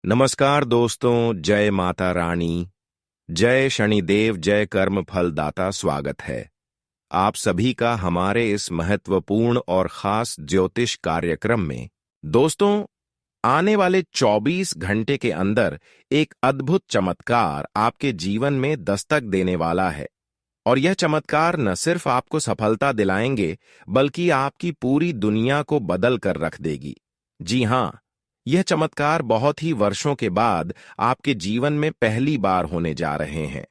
नमस्कार दोस्तों, जय माता रानी, जय शनिदेव, जय कर्म फल दाता। स्वागत है आप सभी का हमारे इस महत्वपूर्ण और खास ज्योतिष कार्यक्रम में। दोस्तों, आने वाले 24 घंटे के अंदर एक अद्भुत चमत्कार आपके जीवन में दस्तक देने वाला है। और यह चमत्कार न सिर्फ आपको सफलता दिलाएंगे, बल्कि आपकी पूरी दुनिया को बदल कर रख देगी। जी हां, यह चमत्कार बहुत ही वर्षों के बाद आपके जीवन में पहली बार होने जा रहे हैं।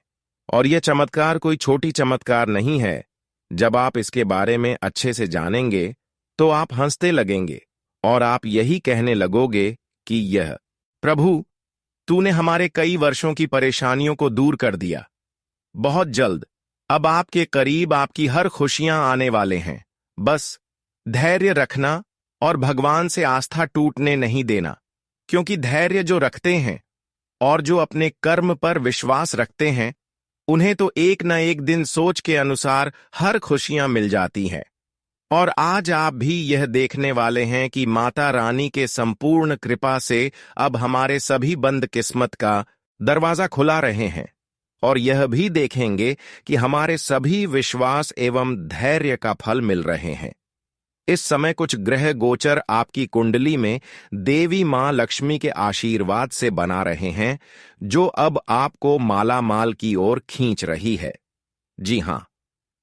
और यह चमत्कार कोई छोटी चमत्कार नहीं है। जब आप इसके बारे में अच्छे से जानेंगे तो आप हंसते लगेंगे और आप यही कहने लगोगे कि यह प्रभु, तूने हमारे कई वर्षों की परेशानियों को दूर कर दिया। बहुत जल्द अब आपके करीब आपकी हर खुशियां आने वाले हैं। बस धैर्य रखना और भगवान से आस्था टूटने नहीं देना, क्योंकि धैर्य जो रखते हैं और जो अपने कर्म पर विश्वास रखते हैं, उन्हें तो एक न एक दिन सोच के अनुसार हर खुशियां मिल जाती हैं। और आज आप भी यह देखने वाले हैं कि माता रानी के संपूर्ण कृपा से अब हमारे सभी बंद किस्मत का दरवाजा खुला रहे हैं। और यह भी देखेंगे कि हमारे सभी विश्वास एवं धैर्य का फल मिल रहे हैं। इस समय कुछ ग्रह गोचर आपकी कुंडली में देवी मां लक्ष्मी के आशीर्वाद से बना रहे हैं, जो अब आपको माला माल की ओर खींच रही है। जी हां,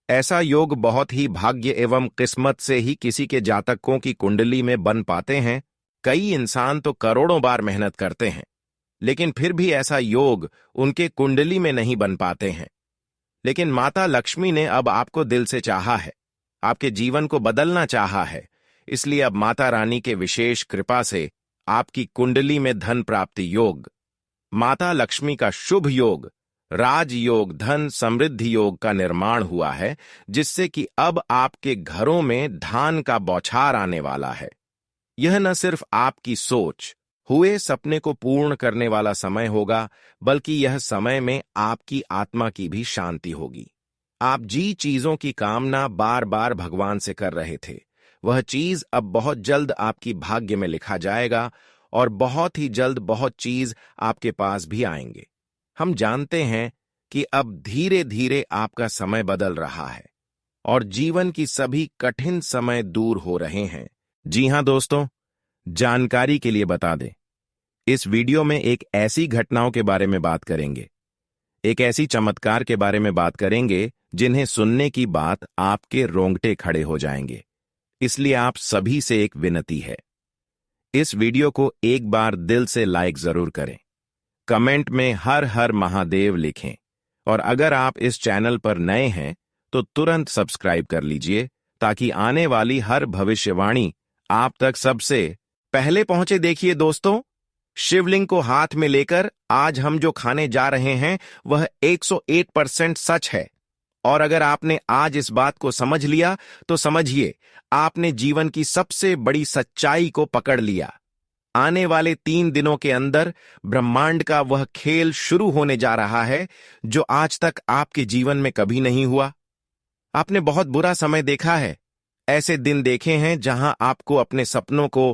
ऐसा योग बहुत ही भाग्य एवं किस्मत से ही किसी के जातकों की कुंडली में बन पाते हैं। कई इंसान तो करोड़ों बार मेहनत करते हैं, लेकिन फिर भी ऐसा योग उनके कुंडली में नहीं बन पाते हैं। लेकिन माता लक्ष्मी ने अब आपको दिल से चाहा है, आपके जीवन को बदलना चाहा है। इसलिए अब माता रानी के विशेष कृपा से आपकी कुंडली में धन प्राप्ति योग, माता लक्ष्मी का शुभ योग, राजयोग, धन समृद्धि योग का निर्माण हुआ है, जिससे कि अब आपके घरों में धान का बौछार आने वाला है। यह न सिर्फ आपकी सोच, हुए सपने को पूर्ण करने वाला समय होगा, बल्कि यह समय में आपकी आत्मा की भी शांति होगी। आप जी चीजों की कामना बार बार भगवान से कर रहे थे, वह चीज अब बहुत जल्द आपकी भाग्य में लिखा जाएगा और बहुत ही जल्द बहुत चीज आपके पास भी आएंगे। हम जानते हैं कि अब धीरे धीरे आपका समय बदल रहा है और जीवन की सभी कठिन समय दूर हो रहे हैं। जी हां दोस्तों, जानकारी के लिए बता दें, इस वीडियो में एक ऐसी घटनाओं के बारे में बात करेंगे, एक ऐसी चमत्कार के बारे में बात करेंगे जिन्हें सुनने की बात आपके रोंगटे खड़े हो जाएंगे। इसलिए आप सभी से एक विनती है, इस वीडियो को एक बार दिल से लाइक जरूर करें, कमेंट में हर हर महादेव लिखें और अगर आप इस चैनल पर नए हैं तो तुरंत सब्सक्राइब कर लीजिए, ताकि आने वाली हर भविष्यवाणी आप तक सबसे पहले पहुंचे। देखिए दोस्तों, शिवलिंग को हाथ में लेकर आज हम जो खाने जा रहे हैं वह 101% सच है। और अगर आपने आज इस बात को समझ लिया तो समझिए आपने जीवन की सबसे बड़ी सच्चाई को पकड़ लिया। आने वाले 3 दिनों के अंदर ब्रह्मांड का वह खेल शुरू होने जा रहा है जो आज तक आपके जीवन में कभी नहीं हुआ। आपने बहुत बुरा समय देखा है, ऐसे दिन देखे हैं जहां आपको अपने सपनों को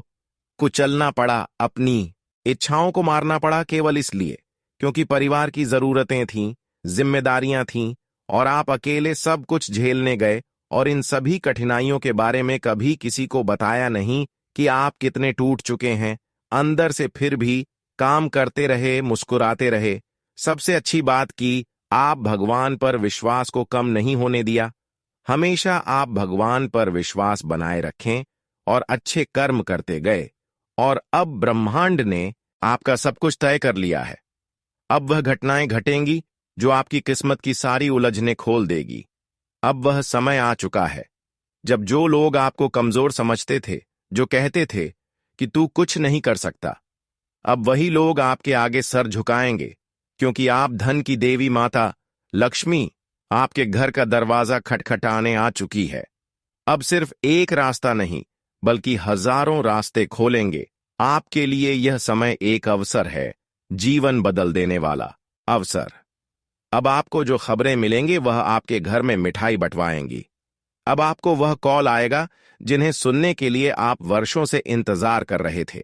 कुचलना पड़ा, अपनी इच्छाओं को मारना पड़ा, केवल इसलिए क्योंकि परिवार की जरूरतें थीं, जिम्मेदारियां थीं और आप अकेले सब कुछ झेलने गए। और इन सभी कठिनाइयों के बारे में कभी किसी को बताया नहीं कि आप कितने टूट चुके हैं। अंदर से फिर भी काम करते रहे, मुस्कुराते रहे। सबसे अच्छी बात की, आप भगवान पर विश्वास को कम नहीं होने दिया। हमेशा आप भगवान पर विश्वास बनाए रखें और अच्छे कर्म करते गए। और अब ब्रह्मांड ने आपका सब कुछ तय कर लिया है। अब वह घटनाएं घटेंगी जो आपकी किस्मत की सारी उलझनें खोल देगी। अब वह समय आ चुका है जब जो लोग आपको कमजोर समझते थे, जो कहते थे कि तू कुछ नहीं कर सकता, अब वही लोग आपके आगे सर झुकाएंगे, क्योंकि आप धन की देवी माता लक्ष्मी आपके घर का दरवाजा खटखटाने आ चुकी है। अब सिर्फ एक रास्ता नहीं, बल्कि हजारों रास्ते खोलेंगे आपके लिए। यह समय एक अवसर है, जीवन बदल देने वाला अवसर। अब आपको जो खबरें मिलेंगी वह आपके घर में मिठाई बंटवाएंगी। अब आपको वह कॉल आएगा जिन्हें सुनने के लिए आप वर्षों से इंतजार कर रहे थे।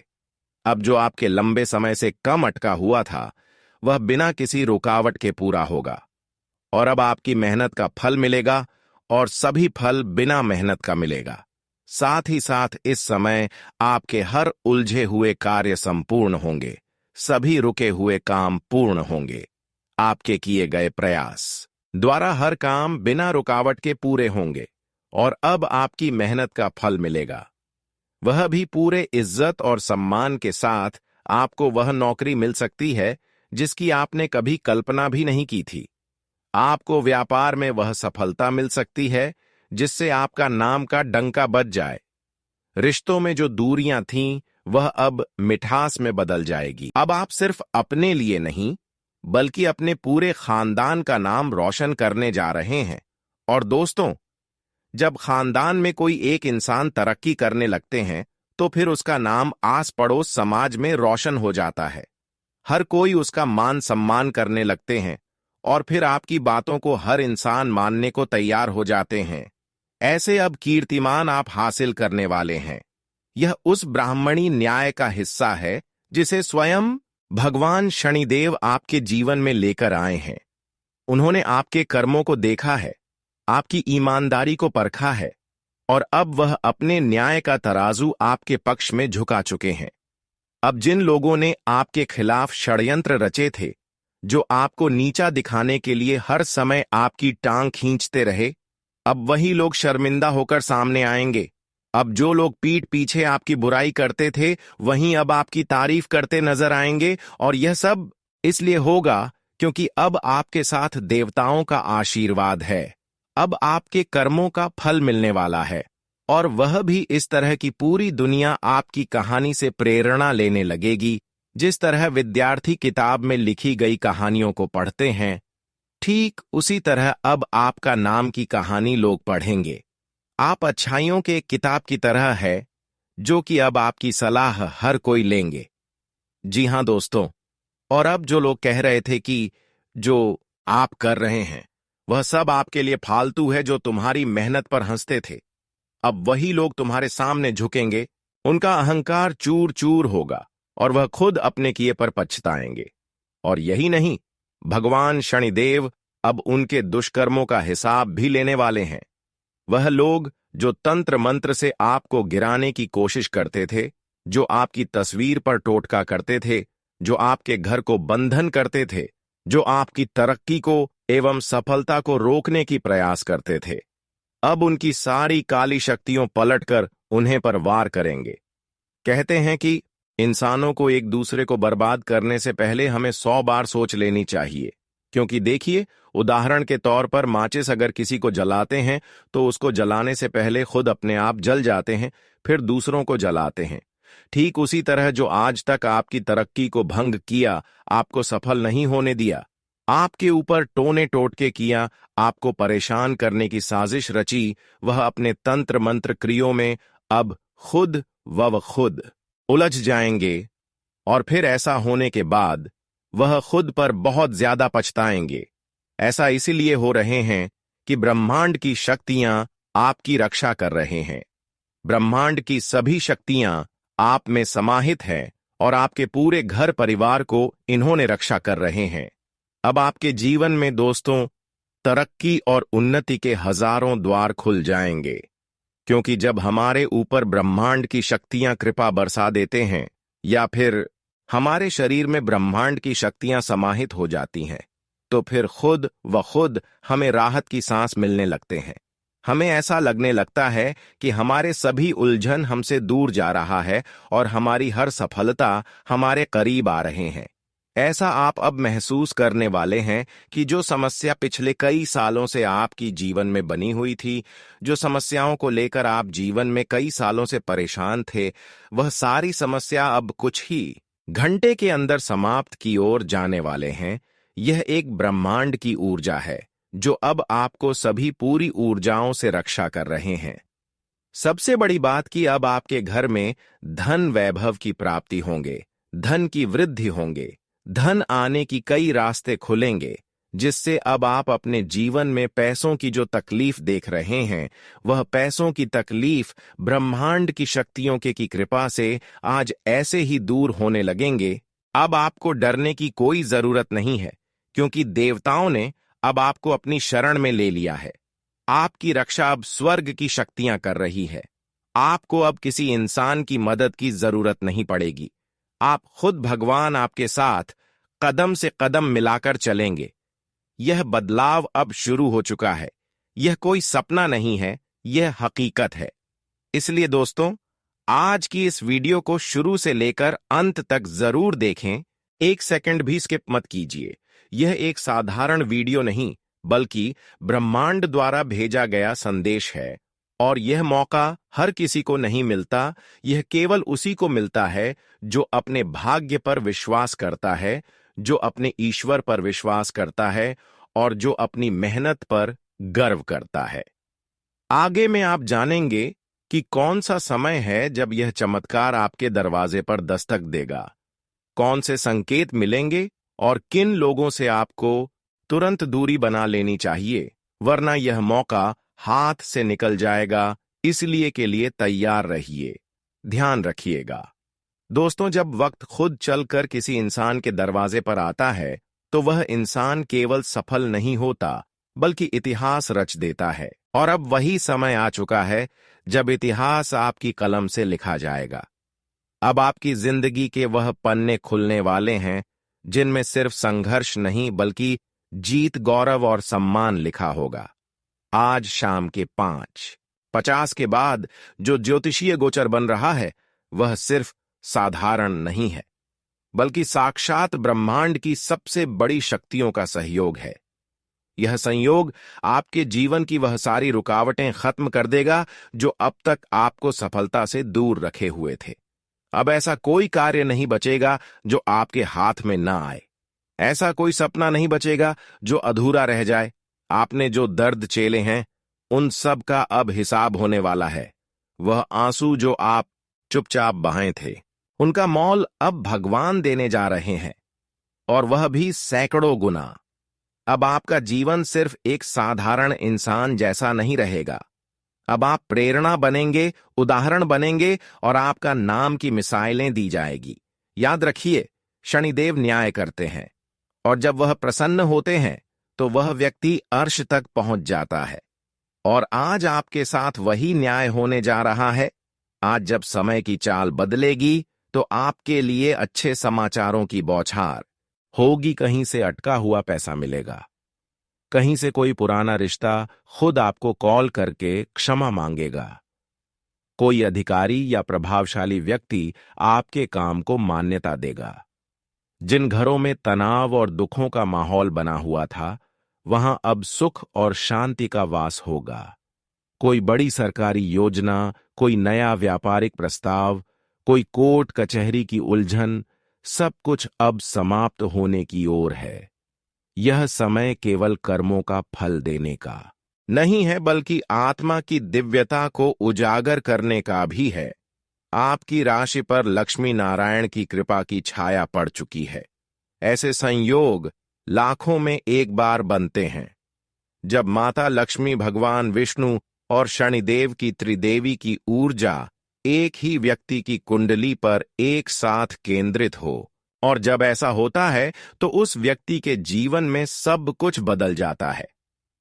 अब जो आपके लंबे समय से कम अटका हुआ था वह बिना किसी रुकावट के पूरा होगा, और अब आपकी मेहनत का फल मिलेगा, और सभी फल बिना मेहनत का मिलेगा। साथ ही साथ इस समय आपके हर उलझे हुए कार्य संपूर्ण होंगे, सभी रुके हुए काम पूर्ण होंगे। आपके किए गए प्रयास द्वारा हर काम बिना रुकावट के पूरे होंगे, और अब आपकी मेहनत का फल मिलेगा, वह भी पूरे इज्जत और सम्मान के साथ। आपको वह नौकरी मिल सकती है जिसकी आपने कभी कल्पना भी नहीं की थी। आपको व्यापार में वह सफलता मिल सकती है जिससे आपका नाम का डंका बज जाए। रिश्तों में जो दूरियां थीं वह अब मिठास में बदल जाएगी। अब आप सिर्फ अपने लिए नहीं बल्कि अपने पूरे खानदान का नाम रोशन करने जा रहे हैं। और दोस्तों, जब खानदान में कोई एक इंसान तरक्की करने लगते हैं तो फिर उसका नाम आस पड़ोस समाज में रोशन हो जाता है। हर कोई उसका मान सम्मान करने लगते हैं, और फिर आपकी बातों को हर इंसान मानने को तैयार हो जाते हैं। ऐसे अब कीर्तिमान आप हासिल करने वाले हैं। यह उस ब्राह्मणी न्याय का हिस्सा है जिसे स्वयं भगवान शनिदेव आपके जीवन में लेकर आए हैं। उन्होंने आपके कर्मों को देखा है, आपकी ईमानदारी को परखा है, और अब वह अपने न्याय का तराजू आपके पक्ष में झुका चुके हैं। अब जिन लोगों ने आपके खिलाफ षड्यंत्र रचे थे, जो आपको नीचा दिखाने के लिए हर समय आपकी टांग खींचते रहे, अब वही लोग शर्मिंदा होकर सामने आएंगे। अब जो लोग पीठ पीछे आपकी बुराई करते थे वहीं अब आपकी तारीफ करते नजर आएंगे, और यह सब इसलिए होगा क्योंकि अब आपके साथ देवताओं का आशीर्वाद है। अब आपके कर्मों का फल मिलने वाला है, और वह भी इस तरह की पूरी दुनिया आपकी कहानी से प्रेरणा लेने लगेगी। जिस तरह विद्यार्थी किताब में लिखी गई कहानियों को पढ़ते हैं, ठीक उसी तरह अब आपका नाम की कहानी लोग पढ़ेंगे। आप अच्छाइयों के एक किताब की तरह है जो कि अब आपकी सलाह हर कोई लेंगे। जी हां दोस्तों, और अब जो लोग कह रहे थे कि जो आप कर रहे हैं वह सब आपके लिए फालतू है, जो तुम्हारी मेहनत पर हंसते थे, अब वही लोग तुम्हारे सामने झुकेंगे। उनका अहंकार चूर चूर होगा और वह खुद अपने किए पर पछताएंगे। और यही नहीं, भगवान शनिदेव अब उनके दुष्कर्मों का हिसाब भी लेने वाले हैं। वह लोग जो तंत्र मंत्र से आपको गिराने की कोशिश करते थे, जो आपकी तस्वीर पर टोटका करते थे, जो आपके घर को बंधन करते थे, जो आपकी तरक्की को एवं सफलता को रोकने की प्रयास करते थे, अब उनकी सारी काली शक्तियों पलटकर उन्हें पर वार करेंगे। कहते हैं कि इंसानों को एक दूसरे को बर्बाद करने से पहले हमें 100 बार सोच लेनी चाहिए, क्योंकि देखिए, उदाहरण के तौर पर माचिस अगर किसी को जलाते हैं तो उसको जलाने से पहले खुद अपने आप जल जाते हैं, फिर दूसरों को जलाते हैं। ठीक उसी तरह जो आज तक आपकी तरक्की को भंग किया, आपको सफल नहीं होने दिया, आपके ऊपर टोने टोटके किया, आपको परेशान करने की साजिश रची, वह अपने तंत्र मंत्र क्रियों में अब खुद व खुद उलझ जाएंगे, और फिर ऐसा होने के बाद वह खुद पर बहुत ज्यादा पछताएंगे। ऐसा इसीलिए हो रहे हैं कि ब्रह्मांड की शक्तियां आपकी रक्षा कर रहे हैं। ब्रह्मांड की सभी शक्तियां आप में समाहित हैं, और आपके पूरे घर परिवार को इन्होंने रक्षा कर रहे हैं। अब आपके जीवन में दोस्तों तरक्की और उन्नति के हजारों द्वार खुल जाएंगे, क्योंकि जब हमारे ऊपर ब्रह्मांड की शक्तियां कृपा बरसा देते हैं, या फिर हमारे शरीर में ब्रह्मांड की शक्तियां समाहित हो जाती हैं, तो फिर खुद व खुद हमें राहत की सांस मिलने लगते हैं। हमें ऐसा लगने लगता है कि हमारे सभी उलझन हमसे दूर जा रहा है और हमारी हर सफलता हमारे करीब आ रहे हैं। ऐसा आप अब महसूस करने वाले हैं कि जो समस्या पिछले कई सालों से आपकी जीवन में बनी हुई थी, जो समस्याओं को लेकर आप जीवन में कई सालों से परेशान थे, वह सारी समस्या अब कुछ ही घंटे के अंदर समाप्त की ओर जाने वाले हैं। यह एक ब्रह्मांड की ऊर्जा है जो अब आपको सभी पूरी ऊर्जाओं से रक्षा कर रहे हैं। सबसे बड़ी बात कि अब आपके घर में धन वैभव की प्राप्ति होंगे, धन की वृद्धि होंगे, धन आने की कई रास्ते खुलेंगे। जिससे अब आप अपने जीवन में पैसों की जो तकलीफ देख रहे हैं, वह पैसों की तकलीफ ब्रह्मांड की शक्तियों की कृपा से आज ऐसे ही दूर होने लगेंगे। अब आपको डरने की कोई जरूरत नहीं है, क्योंकि देवताओं ने अब आपको अपनी शरण में ले लिया है। आपकी रक्षा अब स्वर्ग की शक्तियां कर रही है। आपको अब किसी इंसान की मदद की जरूरत नहीं पड़ेगी। आप खुद भगवान आपके साथ कदम से कदम मिलाकर चलेंगे। यह बदलाव अब शुरू हो चुका है। यह कोई सपना नहीं है, यह हकीकत है। इसलिए दोस्तों, आज की इस वीडियो को शुरू से लेकर अंत तक जरूर देखें। एक सेकंड भी स्किप मत कीजिए। यह एक साधारण वीडियो नहीं, बल्कि ब्रह्मांड द्वारा भेजा गया संदेश है। और यह मौका हर किसी को नहीं मिलता। यह केवल उसी को मिलता है जो अपने भाग्य पर विश्वास करता है, जो अपने ईश्वर पर विश्वास करता है और जो अपनी मेहनत पर गर्व करता है। आगे में आप जानेंगे कि कौन सा समय है जब यह चमत्कार आपके दरवाजे पर दस्तक देगा, कौन से संकेत मिलेंगे और किन लोगों से आपको तुरंत दूरी बना लेनी चाहिए, वरना यह मौका हाथ से निकल जाएगा। इसलिए के लिए तैयार रहिए, ध्यान रखिएगा। दोस्तों, जब वक्त खुद चलकर किसी इंसान के दरवाजे पर आता है, तो वह इंसान केवल सफल नहीं होता, बल्कि इतिहास रच देता है। और अब वही समय आ चुका है जब इतिहास आपकी कलम से लिखा जाएगा। अब आपकी जिंदगी के वह पन्ने खुलने वाले हैं जिनमें सिर्फ संघर्ष नहीं, बल्कि जीत, गौरव और सम्मान लिखा होगा। आज शाम के 5:50 के बाद जो ज्योतिषीय गोचर बन रहा है, वह सिर्फ साधारण नहीं है, बल्कि साक्षात ब्रह्मांड की सबसे बड़ी शक्तियों का सहयोग है। यह संयोग आपके जीवन की वह सारी रुकावटें खत्म कर देगा जो अब तक आपको सफलता से दूर रखे हुए थे। अब ऐसा कोई कार्य नहीं बचेगा जो आपके हाथ में ना आए। ऐसा कोई सपना नहीं बचेगा जो अधूरा रह जाए। आपने जो दर्द झेले हैं, उन सब का अब हिसाब होने वाला है। वह आंसू जो आप चुपचाप बहाए थे, उनका मोल अब भगवान देने जा रहे हैं, और वह भी सैकड़ों गुना। अब आपका जीवन सिर्फ एक साधारण इंसान जैसा नहीं रहेगा। अब आप प्रेरणा बनेंगे, उदाहरण बनेंगे, और आपका नाम की मिसाइलें दी जाएगी। याद रखिए, शनिदेव न्याय करते हैं, और जब वह प्रसन्न होते हैं तो वह व्यक्ति अर्श तक पहुंच जाता है। और आज आपके साथ वही न्याय होने जा रहा है। आज जब समय की चाल बदलेगी, तो आपके लिए अच्छे समाचारों की बौछार होगी। कहीं से अटका हुआ पैसा मिलेगा, कहीं से कोई पुराना रिश्ता खुद आपको कॉल करके क्षमा मांगेगा, कोई अधिकारी या प्रभावशाली व्यक्ति आपके काम को मान्यता देगा। जिन घरों में तनाव और दुखों का माहौल बना हुआ था, वहां अब सुख और शांति का वास होगा। कोई बड़ी सरकारी योजना, कोई नया व्यापारिक प्रस्ताव, कोई कोर्ट कचहरी की उलझन, सब कुछ अब समाप्त होने की ओर है। यह समय केवल कर्मों का फल देने का नहीं है, बल्कि आत्मा की दिव्यता को उजागर करने का भी है। आपकी राशि पर लक्ष्मी नारायण की कृपा की छाया पड़ चुकी है। ऐसे संयोग लाखों में एक बार बनते हैं, जब माता लक्ष्मी, भगवान विष्णु और शनिदेव की त्रिदेवी की ऊर्जा एक ही व्यक्ति की कुंडली पर एक साथ केंद्रित हो। और जब ऐसा होता है, तो उस व्यक्ति के जीवन में सब कुछ बदल जाता है।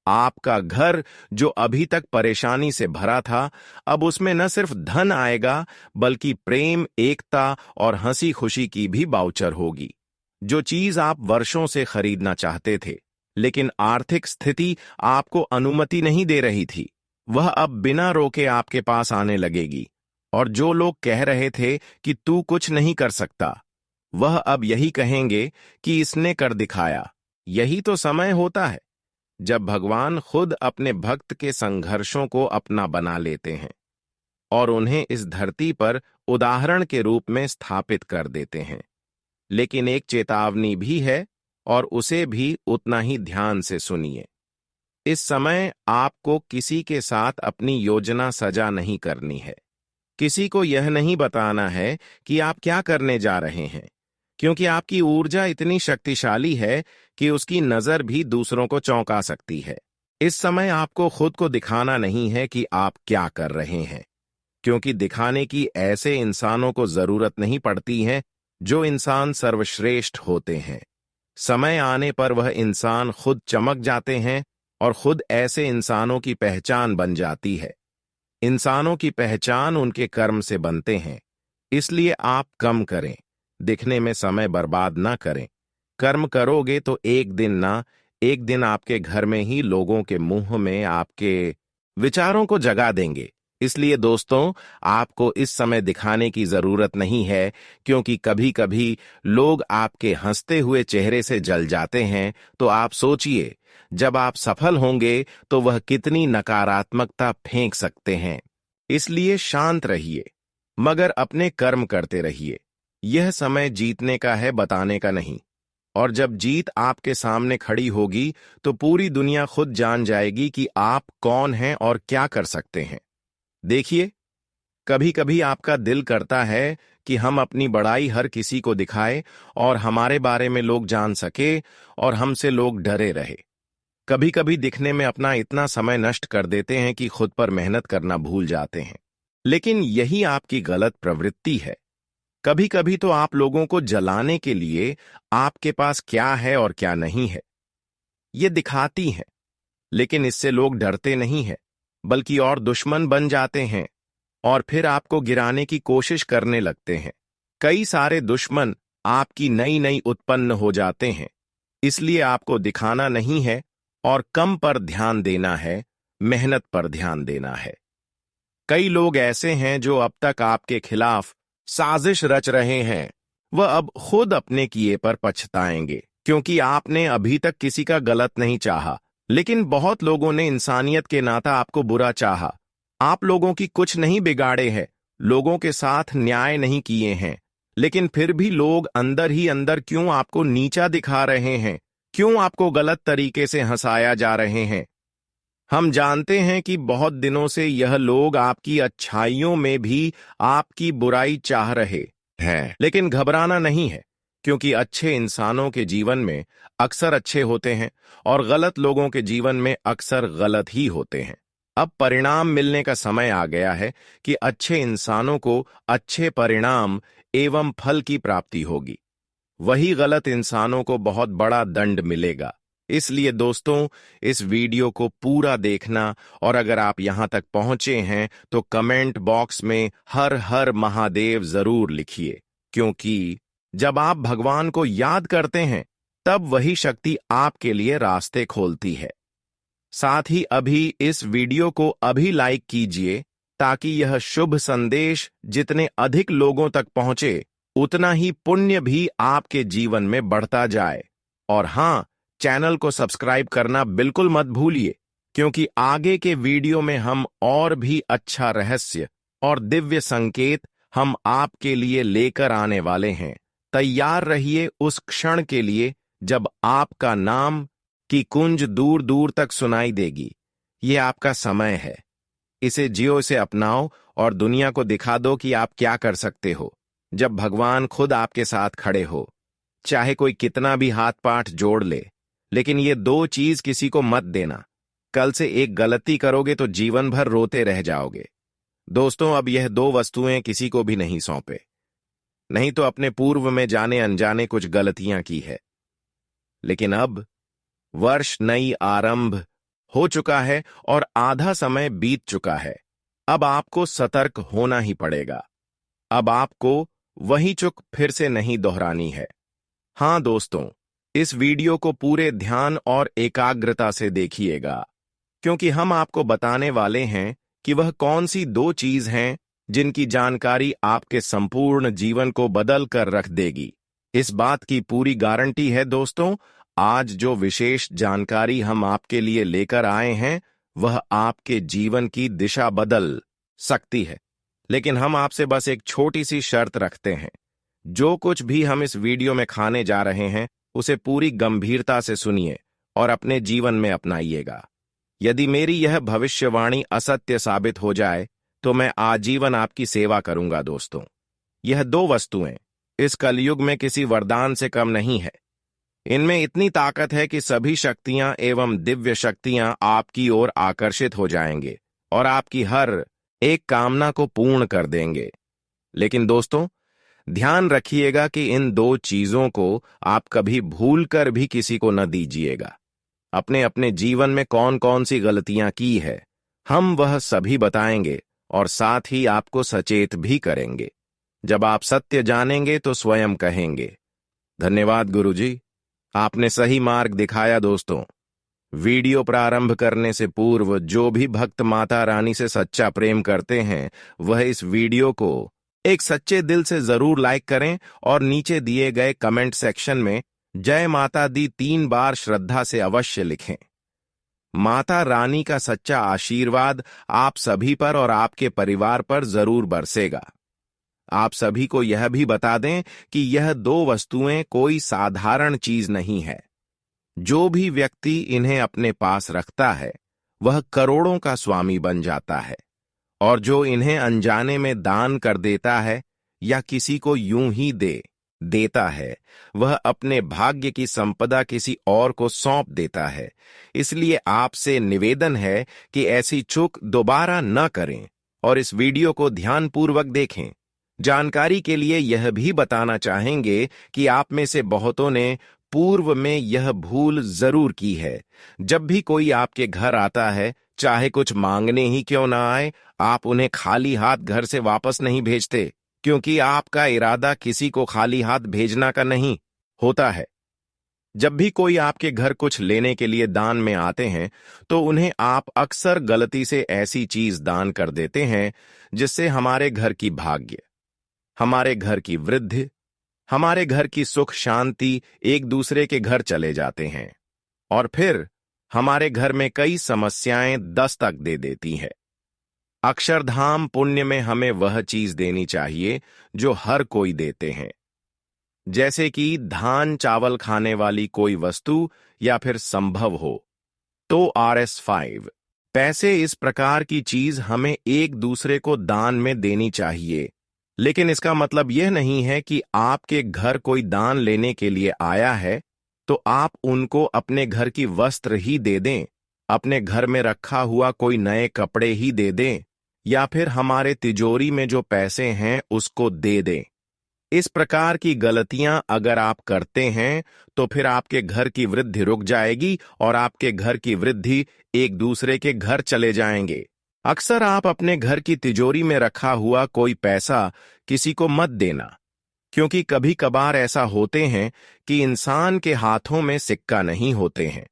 आपका घर जो अभी तक परेशानी से भरा था, अब उसमें न सिर्फ धन आएगा, बल्कि प्रेम, एकता और हंसी खुशी की भी बाउचर होगी। जो चीज आप वर्षों से खरीदना चाहते थे, लेकिन आर्थिक स्थिति आपको अनुमति नहीं दे रही थी, वह अब बिना रोके आपके पास आने लगेगी। और जो लोग कह रहे थे कि तू कुछ नहीं कर सकता, वह अब यही कहेंगे कि इसने कर दिखाया। यही तो समय होता है जब भगवान खुद अपने भक्त के संघर्षों को अपना बना लेते हैं और उन्हें इस धरती पर उदाहरण के रूप में स्थापित कर देते हैं। लेकिन एक चेतावनी भी है, और उसे भी उतना ही ध्यान से सुनिए। इस समय आपको किसी के साथ अपनी योजना सजा नहीं करनी है। किसी को यह नहीं बताना है कि आप क्या करने जा रहे हैं। क्योंकि आपकी ऊर्जा इतनी शक्तिशाली है कि उसकी नजर भी दूसरों को चौंका सकती है। इस समय आपको खुद को दिखाना नहीं है कि आप क्या कर रहे हैं, क्योंकि दिखाने की ऐसे इंसानों को जरूरत नहीं पड़ती है जो इंसान सर्वश्रेष्ठ होते हैं। समय आने पर वह इंसान खुद चमक जाते हैं और खुद ऐसे इंसानों की पहचान बन जाती है। इंसानों की पहचान उनके कर्म से बनते हैं, इसलिए आप कम करें, दिखने में समय बर्बाद ना करें। कर्म करोगे तो एक दिन ना एक दिन आपके घर में ही लोगों के मुंह में आपके विचारों को जगा देंगे। इसलिए दोस्तों, आपको इस समय दिखाने की जरूरत नहीं है, क्योंकि कभी कभी लोग आपके हंसते हुए चेहरे से जल जाते हैं। तो आप सोचिए, जब आप सफल होंगे तो वह कितनी नकारात्मकता फेंक सकते हैं। इसलिए शांत रहिए, मगर अपने कर्म करते रहिए। यह समय जीतने का है, बताने का नहीं। और जब जीत आपके सामने खड़ी होगी तो पूरी दुनिया खुद जान जाएगी कि आप कौन हैं और क्या कर सकते हैं। देखिए, कभी कभी आपका दिल करता है कि हम अपनी बड़ाई हर किसी को दिखाएं और हमारे बारे में लोग जान सके और हमसे लोग डरे रहे। कभी कभी दिखने में अपना इतना समय नष्ट कर देते हैं कि खुद पर मेहनत करना भूल जाते हैं। लेकिन यही आपकी गलत प्रवृत्ति है। कभी कभी तो आप लोगों को जलाने के लिए आपके पास क्या है और क्या नहीं है ये दिखाती हैं, लेकिन इससे लोग डरते नहीं हैं, बल्कि और दुश्मन बन जाते हैं और फिर आपको गिराने की कोशिश करने लगते हैं। कई सारे दुश्मन आपकी नई नई उत्पन्न हो जाते हैं। इसलिए आपको दिखाना नहीं है और कम पर ध्यान देना है, मेहनत पर ध्यान देना है। कई लोग ऐसे हैं जो अब तक आपके खिलाफ साजिश रच रहे हैं, वह अब खुद अपने किए पर पछताएंगे, क्योंकि आपने अभी तक किसी का गलत नहीं चाहा, लेकिन बहुत लोगों ने इंसानियत के नाता आपको बुरा चाहा। आप लोगों की कुछ नहीं बिगाड़े हैं, लोगों के साथ न्याय नहीं किए हैं, लेकिन फिर भी लोग अंदर ही अंदर क्यों आपको नीचा दिखा रहे हैं, क्यों आपको गलत तरीके से हंसाया जा रहे हैं। हम जानते हैं कि बहुत दिनों से यह लोग आपकी अच्छाइयों में भी आपकी बुराई चाह रहे हैं, लेकिन घबराना नहीं है, क्योंकि अच्छे इंसानों के जीवन में अक्सर अच्छे होते हैं और गलत लोगों के जीवन में अक्सर गलत ही होते हैं। अब परिणाम मिलने का समय आ गया है कि अच्छे इंसानों को अच्छे परिणाम एवं फल की प्राप्ति होगी, वही गलत इंसानों को बहुत बड़ा दंड मिलेगा। इसलिए दोस्तों, इस वीडियो को पूरा देखना, और अगर आप यहां तक पहुंचे हैं तो कमेंट बॉक्स में हर हर महादेव जरूर लिखिए, क्योंकि जब आप भगवान को याद करते हैं तब वही शक्ति आपके लिए रास्ते खोलती है। साथ ही अभी इस वीडियो को अभी लाइक कीजिए, ताकि यह शुभ संदेश जितने अधिक लोगों तक पहुंचे उतना ही पुण्य भी आपके जीवन में बढ़ता जाए। और हां, चैनल को सब्सक्राइब करना बिल्कुल मत भूलिए, क्योंकि आगे के वीडियो में हम और भी अच्छा रहस्य और दिव्य संकेत हम आपके लिए लेकर आने वाले हैं। तैयार रहिए उस क्षण के लिए जब आपका नाम की कुंज दूर दूर तक सुनाई देगी। ये आपका समय है, इसे जियो, इसे अपनाओ और दुनिया को दिखा दो कि आप क्या कर सकते हो जब भगवान खुद आपके साथ खड़े हो। चाहे कोई कितना भी हाथ पांठ जोड़ ले, लेकिन ये दो चीज किसी को मत देना। कल से एक गलती करोगे तो जीवन भर रोते रह जाओगे। दोस्तों, अब यह दो वस्तुएं किसी को भी नहीं सौंपे, नहीं तो अपने पूर्व में जाने अनजाने कुछ गलतियां की है। लेकिन अब वर्ष नई आरंभ हो चुका है और आधा समय बीत चुका है। अब आपको सतर्क होना ही पड़ेगा। अब आपको वही चूक फिर से नहीं दोहरानी है। हां दोस्तों, इस वीडियो को पूरे ध्यान और एकाग्रता से देखिएगा, क्योंकि हम आपको बताने वाले हैं कि वह कौन सी दो चीज हैं जिनकी जानकारी आपके संपूर्ण जीवन को बदल कर रख देगी। इस बात की पूरी गारंटी है दोस्तों। आज जो विशेष जानकारी हम आपके लिए लेकर आए हैं वह आपके जीवन की दिशा बदल सकती है। लेकिन हम आपसे बस एक छोटी सी शर्त रखते हैं। जो कुछ भी हम इस वीडियो में खाने जा रहे हैं उसे पूरी गंभीरता से सुनिए और अपने जीवन में अपनाइएगा। यदि मेरी यह भविष्यवाणी असत्य साबित हो जाए तो मैं आजीवन आपकी सेवा करूंगा। दोस्तों, यह दो वस्तुएं इस कलयुग में किसी वरदान से कम नहीं है। इनमें इतनी ताकत है कि सभी शक्तियां एवं दिव्य शक्तियां आपकी ओर आकर्षित हो जाएंगे और आपकी हर एक कामना को पूर्ण कर देंगे। लेकिन दोस्तों, ध्यान रखिएगा कि इन दो चीजों को आप कभी भूल कर भी किसी को न दीजिएगा। अपने अपने जीवन में कौन कौन सी गलतियां की है, हम वह सभी बताएंगे और साथ ही आपको सचेत भी करेंगे। जब आप सत्य जानेंगे तो स्वयं कहेंगे, धन्यवाद गुरुजी, आपने सही मार्ग दिखाया। दोस्तों, वीडियो प्रारंभ करने से पूर्व जो भी भक्त माता रानी से सच्चा प्रेम करते हैं, वह इस वीडियो को एक सच्चे दिल से जरूर लाइक करें और नीचे दिए गए कमेंट सेक्शन में जय माता दी 3 बार श्रद्धा से अवश्य लिखें। माता रानी का सच्चा आशीर्वाद आप सभी पर और आपके परिवार पर जरूर बरसेगा। आप सभी को यह भी बता दें कि यह 2 वस्तुएं कोई साधारण चीज नहीं है। जो भी व्यक्ति इन्हें अपने पास रखता है, वह करोड़ों का स्वामी बन जाता है, और जो इन्हें अनजाने में दान कर देता है या किसी को यूं ही देता है, वह अपने भाग्य की संपदा किसी और को सौंप देता है। इसलिए आपसे निवेदन है कि ऐसी चूक दोबारा न करें और इस वीडियो को ध्यानपूर्वक देखें। जानकारी के लिए यह भी बताना चाहेंगे कि आप में से बहुतों ने पूर्व में यह भूल जरूर की है। जब भी कोई आपके घर आता है, चाहे कुछ मांगने ही क्यों ना आए, आप उन्हें खाली हाथ घर से वापस नहीं भेजते, क्योंकि आपका इरादा किसी को खाली हाथ भेजना का नहीं होता है। जब भी कोई आपके घर कुछ लेने के लिए दान में आते हैं, तो उन्हें आप अक्सर गलती से ऐसी चीज दान कर देते हैं जिससे हमारे घर की भाग्य, हमारे घर की वृद्धि, हमारे घर की सुख शांति एक दूसरे के घर चले जाते हैं और फिर हमारे घर में कई समस्याएं दस्तक दे देती हैं। अक्षरधाम पुण्य में हमें वह चीज देनी चाहिए जो हर कोई देते हैं, जैसे कि धान चावल खाने वाली कोई वस्तु या फिर संभव हो तो RS5 पैसे, इस प्रकार की चीज हमें एक दूसरे को दान में देनी चाहिए। लेकिन इसका मतलब यह नहीं है कि आपके घर कोई दान लेने के लिए आया है तो आप उनको अपने घर की वस्त्र ही दे दें, अपने घर में रखा हुआ कोई नए कपड़े ही दे दें, या फिर हमारे तिजोरी में जो पैसे हैं उसको दे दें। इस प्रकार की गलतियां अगर आप करते हैं तो फिर आपके घर की वृद्धि रुक जाएगी और आपके घर की वृद्धि एक दूसरे के घर चले जाएंगे। अक्सर आप अपने घर की तिजोरी में रखा हुआ कोई पैसा किसी को मत देना, क्योंकि कभी कभार ऐसा होते हैं कि इंसान के हाथों में सिक्का नहीं होते हैं,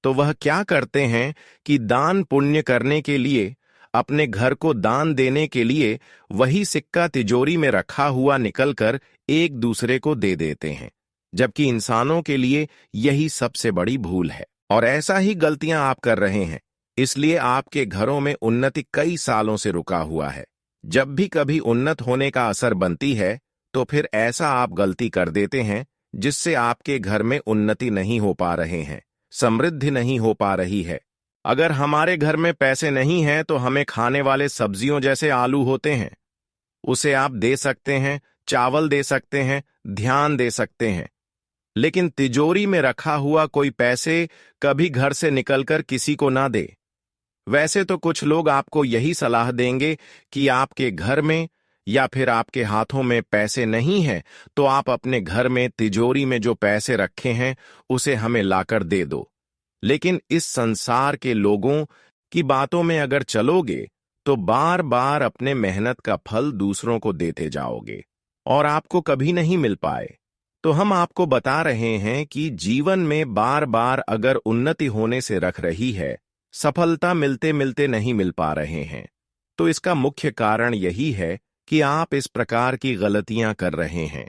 तो वह क्या करते हैं कि दान पुण्य करने के लिए, अपने घर को दान देने के लिए वही सिक्का तिजोरी में रखा हुआ निकलकर एक दूसरे को दे देते हैं, जबकि इंसानों के लिए यही सबसे बड़ी भूल है। और ऐसा ही गलतियां आप कर रहे हैं, इसलिए आपके घरों में उन्नति कई सालों से रुका हुआ है। जब भी कभी उन्नत होने का असर बनती है तो फिर ऐसा आप गलती कर देते हैं जिससे आपके घर में उन्नति नहीं हो पा रहे हैं, समृद्धि नहीं हो पा रही है। अगर हमारे घर में पैसे नहीं हैं तो हमें खाने वाले सब्जियों जैसे आलू होते हैं, उसे आप दे सकते हैं, चावल दे सकते हैं, ध्यान दे सकते हैं, लेकिन तिजोरी में रखा हुआ कोई पैसे कभी घर से निकलकर किसी को ना दे। वैसे तो कुछ लोग आपको यही सलाह देंगे कि आपके घर में या फिर आपके हाथों में पैसे नहीं हैं तो आप अपने घर में तिजोरी में जो पैसे रखे हैं उसे हमें लाकर दे दो। लेकिन इस संसार के लोगों की बातों में अगर चलोगे तो बार बार अपने मेहनत का फल दूसरों को देते जाओगे और आपको कभी नहीं मिल पाए। तो हम आपको बता रहे हैं कि जीवन में बार बार अगर उन्नति होने से रख रही है, सफलता मिलते मिलते नहीं मिल पा रहे हैं, तो इसका मुख्य कारण यही है कि आप इस प्रकार की गलतियां कर रहे हैं।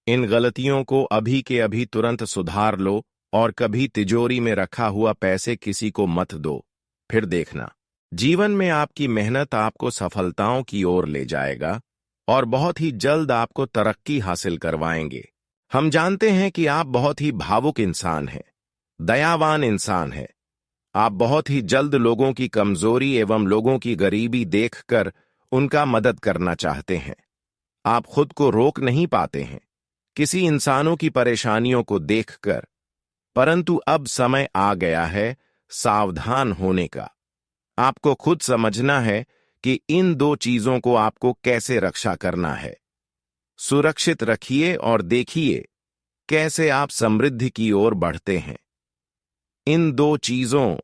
इन गलतियों को अभी के अभी तुरंत सुधार लो और कभी तिजोरी में रखा हुआ पैसे किसी को मत दो। फिर देखना, जीवन में आपकी मेहनत आपको सफलताओं की ओर ले जाएगा और बहुत ही जल्द आपको तरक्की हासिल करवाएंगे। हम जानते हैं कि आप बहुत ही भावुक इंसान हैं, दयावान इंसान हैं। आप बहुत ही जल्द लोगों की कमजोरी एवं लोगों की गरीबी देखकर उनका मदद करना चाहते हैं। आप खुद को रोक नहीं पाते हैं, किसी इंसानों की परेशानियों को देखकर, परंतु अब समय आ गया है सावधान होने का। आपको खुद समझना है कि इन दो चीजों को आपको कैसे रक्षा करना है। सुरक्षित रखिए और देखिए कैसे आप समृद्धि की ओर बढ़ते हैं। इन दो चीजों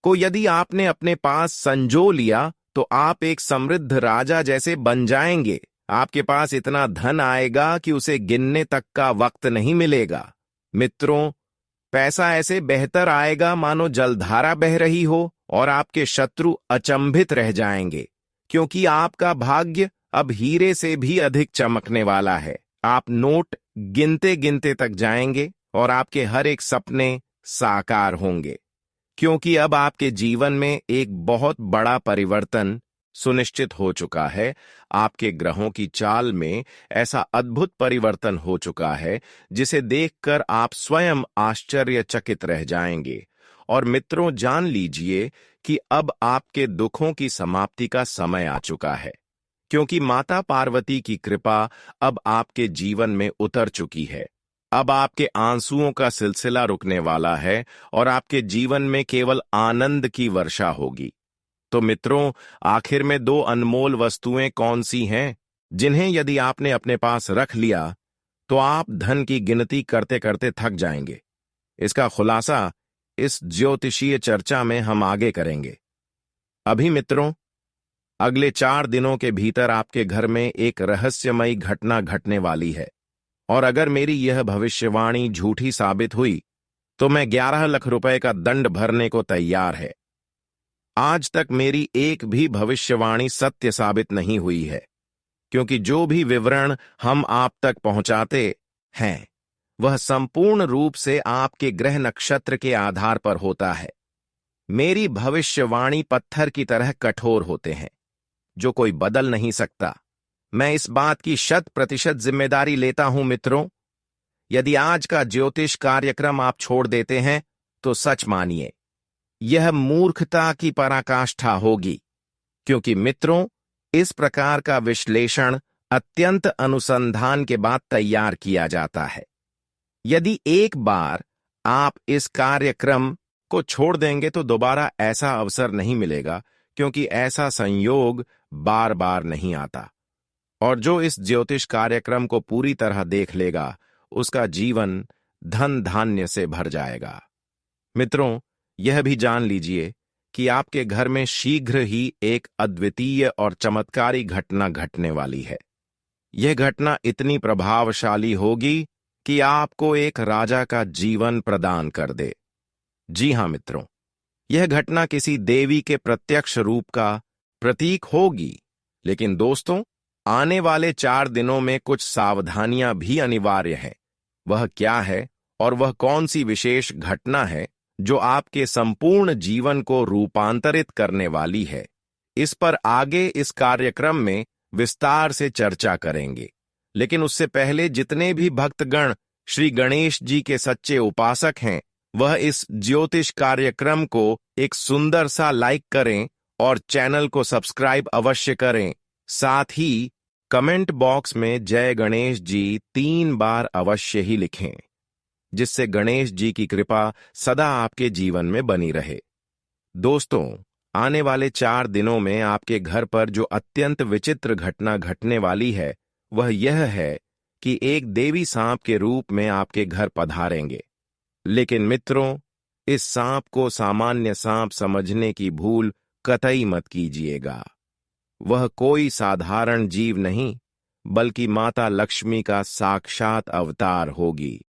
को यदि आपने अपने पास संजो लिया तो आप एक समृद्ध राजा जैसे बन जाएंगे। आपके पास इतना धन आएगा कि उसे गिनने तक का वक्त नहीं मिलेगा। मित्रों, पैसा ऐसे बेहतर आएगा मानो जलधारा बह रही हो और आपके शत्रु अचंभित रह जाएंगे, क्योंकि आपका भाग्य अब हीरे से भी अधिक चमकने वाला है। आप नोट गिनते गिनते तक जाएंगे और आपके हर एक सपने साकार होंगे, क्योंकि अब आपके जीवन में एक बहुत बड़ा परिवर्तन सुनिश्चित हो चुका है। आपके ग्रहों की चाल में ऐसा अद्भुत परिवर्तन हो चुका है जिसे देखकर आप स्वयं आश्चर्यचकित रह जाएंगे। और मित्रों, जान लीजिए कि अब आपके दुखों की समाप्ति का समय आ चुका है, क्योंकि माता पार्वती की कृपा अब आपके जीवन में उतर चुकी है। अब आपके आंसुओं का सिलसिला रुकने वाला है और आपके जीवन में केवल आनंद की वर्षा होगी। तो मित्रों, आखिर में दो अनमोल वस्तुएं कौन सी हैं जिन्हें यदि आपने अपने पास रख लिया तो आप धन की गिनती करते करते थक जाएंगे? इसका खुलासा इस ज्योतिषीय चर्चा में हम आगे करेंगे। अभी मित्रों, अगले 4 दिनों के भीतर आपके घर में एक रहस्यमयी घटना घटने वाली है, और अगर मेरी यह भविष्यवाणी झूठी साबित हुई तो मैं 11 लाख रुपए का दंड भरने को तैयार है। आज तक मेरी एक भी भविष्यवाणी सत्य साबित नहीं हुई है, क्योंकि जो भी विवरण हम आप तक पहुंचाते हैं वह संपूर्ण रूप से आपके ग्रह नक्षत्र के आधार पर होता है। मेरी भविष्यवाणी पत्थर की तरह कठोर होते हैं, जो कोई बदल नहीं सकता। मैं इस बात की 100% जिम्मेदारी लेता हूं। मित्रों, यदि आज का ज्योतिष कार्यक्रम आप छोड़ देते हैं तो सच मानिए, यह मूर्खता की पराकाष्ठा होगी, क्योंकि मित्रों, इस प्रकार का विश्लेषण अत्यंत अनुसंधान के बाद तैयार किया जाता है। यदि एक बार आप इस कार्यक्रम को छोड़ देंगे तो दोबारा ऐसा अवसर नहीं मिलेगा, क्योंकि ऐसा संयोग बार बार नहीं आता। और जो इस ज्योतिष कार्यक्रम को पूरी तरह देख लेगा उसका जीवन धन धान्य से भर जाएगा। मित्रों, यह भी जान लीजिए कि आपके घर में शीघ्र ही एक अद्वितीय और चमत्कारी घटना घटने वाली है। यह घटना इतनी प्रभावशाली होगी कि आपको एक राजा का जीवन प्रदान कर दे। जी हां मित्रों, यह घटना किसी देवी के प्रत्यक्ष रूप का प्रतीक होगी। लेकिन दोस्तों, आने वाले 4 दिनों में कुछ सावधानियां भी अनिवार्य हैं। वह क्या है और वह कौन सी विशेष घटना है जो आपके संपूर्ण जीवन को रूपांतरित करने वाली है, इस पर आगे इस कार्यक्रम में विस्तार से चर्चा करेंगे। लेकिन उससे पहले जितने भी भक्तगण श्री गणेश जी के सच्चे उपासक हैं, वह इस ज्योतिष कार्यक्रम को एक सुंदर सा लाइक करें और चैनल को सब्सक्राइब अवश्य करें। साथ ही कमेंट बॉक्स में जय गणेश जी 3 बार अवश्य ही लिखें, जिससे गणेश जी की कृपा सदा आपके जीवन में बनी रहे। दोस्तों, आने वाले 4 दिनों में आपके घर पर जो अत्यंत विचित्र घटना घटने वाली है वह यह है कि एक देवी सांप के रूप में आपके घर पधारेंगे। लेकिन मित्रों, इस सांप को सामान्य सांप समझने की भूल कतई मत कीजिएगा। वह कोई साधारण जीव नहीं, बल्कि माता लक्ष्मी का साक्षात अवतार होगी।